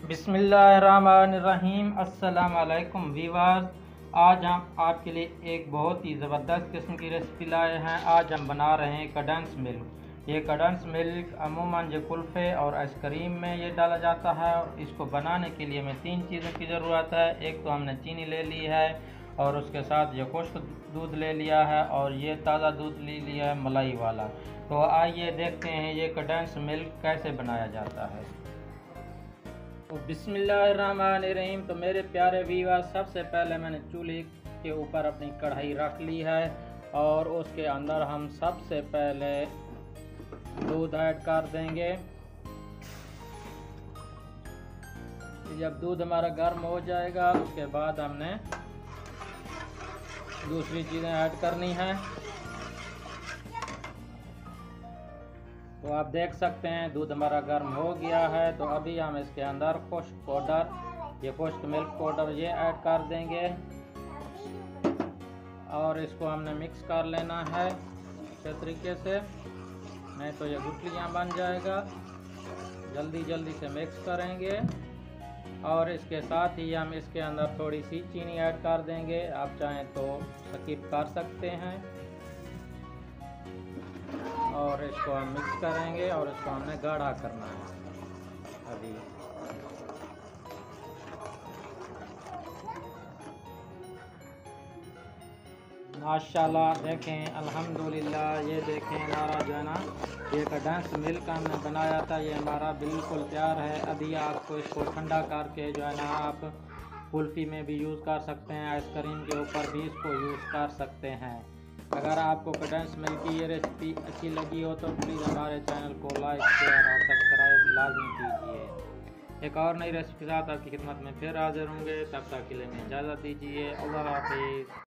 बिस्मिल्लाहिर्रहमानिर्रहीम। अस्सलाम वालेकुम वीवर्स, आज हम आपके लिए एक बहुत ही ज़बरदस्त किस्म की रेसिपी लाए हैं। आज हम बना रहे हैं कंडेंस मिल्क। ये कंडेंस मिल्क अमूमन जो कुल्फ़े और आइसक्रीम में ये डाला जाता है। और इसको बनाने के लिए हमें 3 चीज़ों की ज़रूरत है। एक तो हमने चीनी ले ली है और उसके साथ ये खुश्क दूध ले लिया है और ये ताज़ा दूध ले लिया है मलाई वाला। तो आइए देखते हैं ये कंडेंस मिल्क कैसे बनाया जाता है। तो बिस्मिल्लाहिर्रहमानिर्रहीम। तो मेरे प्यारे व्यूअर, सबसे पहले मैंने चूल्हे के ऊपर अपनी कढ़ाई रख ली है और उसके अंदर हम सबसे पहले दूध ऐड कर देंगे। जब दूध हमारा गर्म हो जाएगा उसके बाद हमने दूसरी चीज़ें ऐड करनी है। तो आप देख सकते हैं दूध हमारा गर्म हो गया है। तो अभी हम इसके अंदर खुश्क पाउडर, ये खुश्क मिल्क पाउडर ये ऐड कर देंगे और इसको हमने मिक्स कर लेना है अच्छे तरीके से, नहीं तो ये गुठलियाँ बन जाएगा। जल्दी से मिक्स करेंगे और इसके साथ ही हम इसके अंदर थोड़ी सी चीनी ऐड कर देंगे। आप चाहें तो स्किप कर सकते हैं। और इसको हम मिक्स करेंगे और इसको हमने गाढ़ा करना है। अभी माशाल्लाह देखें, अल्हम्दुलिल्लाह, ये देखें हमारा जो है ना ये कंडेंस मिल्क हमने बनाया था, ये हमारा बिल्कुल तैयार है। अभी आपको इसको ठंडा करके जो है ना आप कुल्फ़ी में भी यूज़ कर सकते हैं, आइसक्रीम के ऊपर भी इसको यूज़ कर सकते हैं। अगर आपको कंडेंस मिल्क की ये रेसिपी अच्छी लगी हो तो प्लीज़ हमारे चैनल को लाइक, शेयर और सब्सक्राइब लाजमी कीजिए। एक और नई रेसिपी के साथ आपकी खिदमत में फिर हाजिर होंगे। तब तक के लिए हमें इजाज़त दीजिए। अल्लाह हाफिज़।